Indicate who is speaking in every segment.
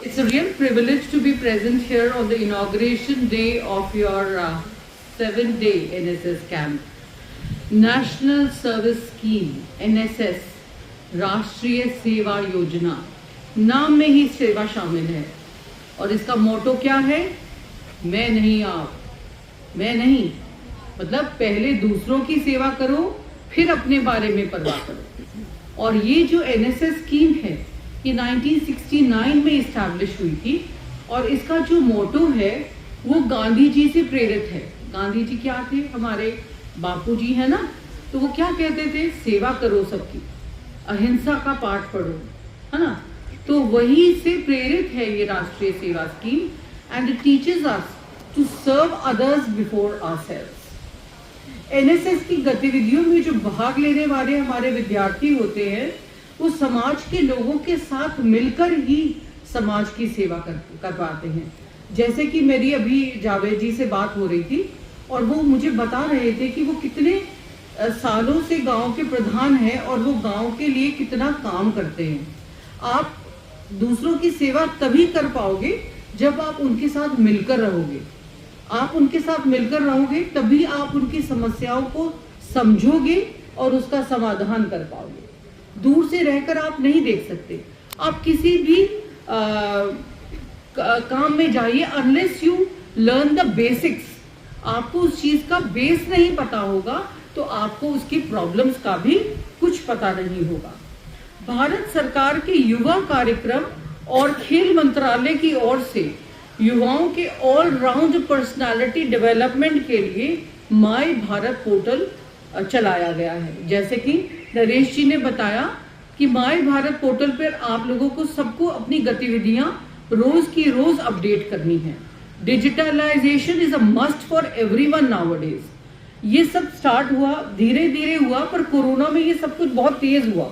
Speaker 1: It's a real privilege to be present here on the inauguration day of your 7-day NSS camp. National Service Scheme NSS, राष्ट्रीय सेवा योजना, नाम में ही सेवा शामिल है। और इसका मोटो क्या है? मैं नहीं आप, मैं नहीं, मतलब पहले दूसरों की सेवा करो फिर अपने बारे में परवाह करो। और ये जो NSS स्कीम है ये 1969 में इस्टेब्लिश हुई थी और इसका जो मोटो है वो गांधी जी से प्रेरित है। गांधी जी क्या थे? हमारे बापू जी है ना, तो वो क्या कहते थे? सेवा करो सबकी, अहिंसा का पाठ पढ़ो, है ना। तो वही से प्रेरित है ये Rashtriya Seva scheme and it teaches us to serve others before ourselves. NSS की गतिविधियों में जो भाग लेने वाले हमारे विद्यार्थी होते हैं वो समाज के लोगों के साथ मिलकर ही समाज की सेवा कर पाते हैं। जैसे कि मेरी अभी जावेद जी से बात हो रही थी और वो मुझे बता रहे थे कि वो कितने सालों से गांव के प्रधान हैं और वो गांव के लिए कितना काम करते हैं। आप दूसरों की सेवा तभी कर पाओगे जब आप उनके साथ मिलकर रहोगे। आप उनके साथ मिलकर रहोगे तभी आप उनकी समस्याओं को समझोगे और उसका समाधान कर पाओगे। दूर से रहकर आप नहीं देख सकते। आप किसी भी काम में जाइए, unless you learn the basics, आपको उस चीज का बेस नहीं पता होगा तो आपको उसकी प्रॉब्लम्स का भी कुछ पता नहीं होगा। भारत सरकार के युवा कार्यक्रम और खेल मंत्रालय की ओर से युवाओं के ऑल राउंड पर्सनालिटी डेवलपमेंट के लिए माय भारत पोर्टल चलाया गया है। जैसे कि नरेश जी ने बताया कि माय भारत पोर्टल पर आप लोगों को सबको अपनी गतिविधियां रोज की रोज अपडेट करनी है। Digitalisation is a must for everyone nowadays. ये सब स्टार्ट हुआ, धीरे धीरे हुआ, पर कोरोना में ये सब कुछ बहुत तेज हुआ।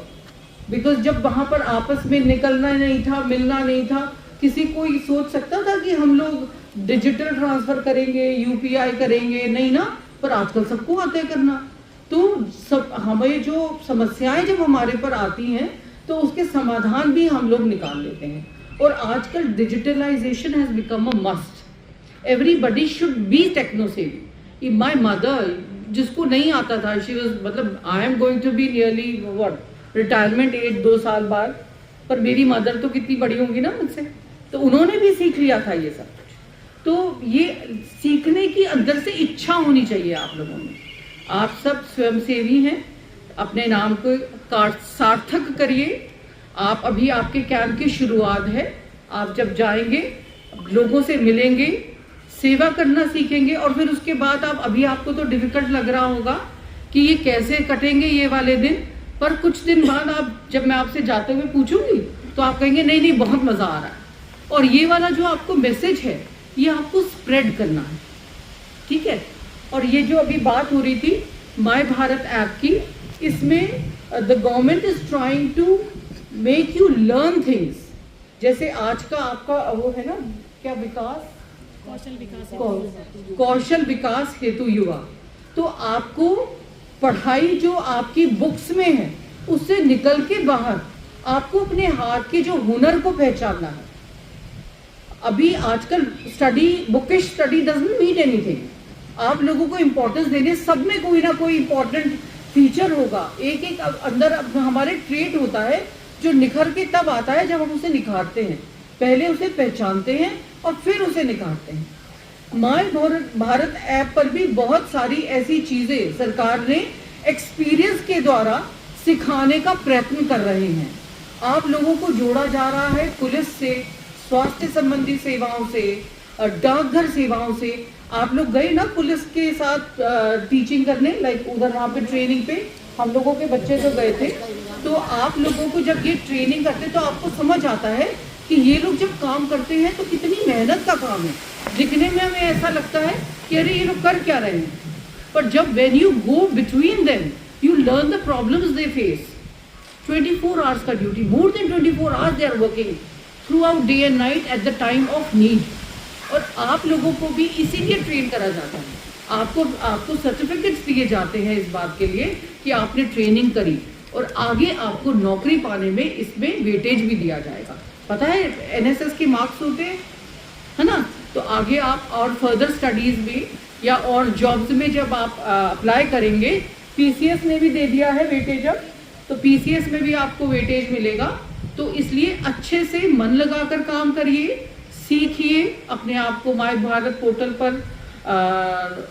Speaker 1: बिकॉज जब वहां पर आपस में निकलना नहीं था, मिलना नहीं था, किसी को ये सोच सकता था कि हम लोग डिजिटल ट्रांसफर करेंगे, यूपीआई करेंगे? नहीं ना, पर आजकल सबको आता है करना। तो सब हमें जो समस्याएं जब हमारे पर आती हैं तो उसके समाधान भी हम लोग निकाल लेते हैं। और आजकल digitalisation has become a must. Everybody should be techno savvy. My mother, जिसको नहीं आता था, शी वाज, मतलब I am going to be nearly what retirement age 2 साल बाद, पर मेरी मदर तो कितनी बड़ी होंगी ना मुझसे, तो उन्होंने भी सीख लिया था ये सब कुछ। तो ये सीखने की अंदर से इच्छा होनी चाहिए आप लोगों में। आप सब स्वयंसेवी हैं, अपने नाम को सार्थक करिए। आप अभी, आपके कैंप की शुरुआत है। आप जब जाएंगे, लोगों से मिलेंगे, सेवा करना सीखेंगे और फिर उसके बाद अभी आपको तो डिफिकल्ट लग रहा होगा कि ये कैसे कटेंगे ये वाले दिन, पर कुछ दिन बाद आप, जब मैं आपसे जाते हुए पूछूंगी तो आप कहेंगे नहीं नहीं बहुत मजा आ रहा है। और ये वाला जो आपको मैसेज है ये आपको स्प्रेड करना है, ठीक है। और ये जो अभी बात हो रही थी माय भारत ऐप की, इसमें the government is trying to make you learn things. जैसे आज का आपका वो है ना, क्या विकास, कौशल विकास हेतु युवा। तो आपको पढ़ाई जो आपकी बुक्स में है उससे निकल के बाहर आपको अपने हाथ के जो हुनर को पहचानना है। अभी आजकल study, bookish study doesn't mean anything. आप लोगों को इम्पोर्टेंस देने, सब में कोई ना कोई इम्पोर्टेंट फीचर होगा। एक एक अंदर हमारे ट्रेट होता है जो निखर के तब आता है जब हम उसे निखारते हैं। पहले उसे पहचानते हैं और फिर उसे निखारते हैं। माय भारत ऐप पर भी बहुत सारी ऐसी चीजें सरकार ने एक्सपीरियंस के द्वारा सिखाने का प्रयत्न कर रहे हैं। आप लोगों को जोड़ा जा रहा है पुलिस से, स्वास्थ्य संबंधी सेवाओं से, डाकघर सेवाओं से। आप लोग गए ना पुलिस के साथ टीचिंग करने, लाइक उधर वहाँ पे ट्रेनिंग पे हम लोगों के बच्चे तो गए थे। तो आप लोगों को जब ये ट्रेनिंग करते तो आपको समझ आता है कि ये लोग जब काम करते हैं तो कितनी मेहनत का काम है। दिखने में हमें ऐसा लगता है कि अरे ये लोग कर क्या रहे हैं, पर जब when you go between them you learn the problems they face. 24 hours का duty, more than 24 hours they are working throughout day and night at the time of need. और आप लोगों को भी इसीलिए ट्रेन करा जाता है। आपको सर्टिफिकेट्स दिए जाते हैं इस बात के लिए कि आपने ट्रेनिंग करी, और आगे आपको नौकरी पाने में इसमें वेटेज भी दिया जाएगा। पता है एनएसएस के मार्क्स होते हैं, है ना। तो आगे आप और फर्दर स्टडीज में या और जॉब्स में जब आप अप्लाई करेंगे, पीसीएस ने भी दे दिया है वेटेज अब, तो पीसीएस में भी आपको वेटेज मिलेगा। तो इसलिए अच्छे से मन लगाकर काम करिए, सीखिए, अपने आप को माय भारत पोर्टल पर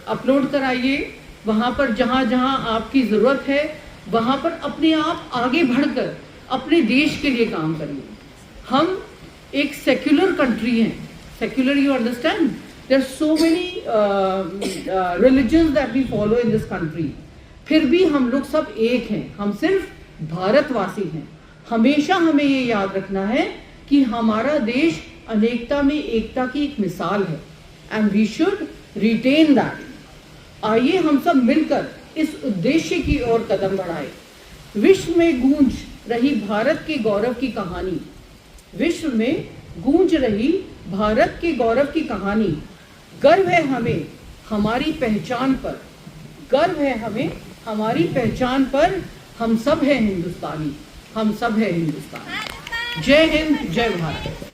Speaker 1: अपलोड कराइए, वहाँ पर जहाँ जहाँ आपकी ज़रूरत है वहाँ पर अपने आप आगे बढ़कर अपने देश के लिए काम करिए। हम एक सेक्युलर कंट्री हैं, secular, you understand, there are so many religions that we follow in this country, फिर भी हम लोग सब एक हैं, हम सिर्फ भारतवासी हैं। हमेशा हमें ये याद रखना है कि हमारा देश अनेकता में एकता की एक मिसाल है, and we should retain that. आइए हम सब मिलकर इस उद्देश्य की ओर कदम बढ़ाएं। विश्व में गूंज रही भारत के गौरव की कहानी, विश्व में गूंज रही भारत के गौरव की कहानी। गर्व है हमें हमारी पहचान पर, गर्व है हमें हमारी पहचान पर। हम सब हैं हिंदुस्तानी, हम सब हैं हिंदुस्तानी। जय हिंद, जय भारत।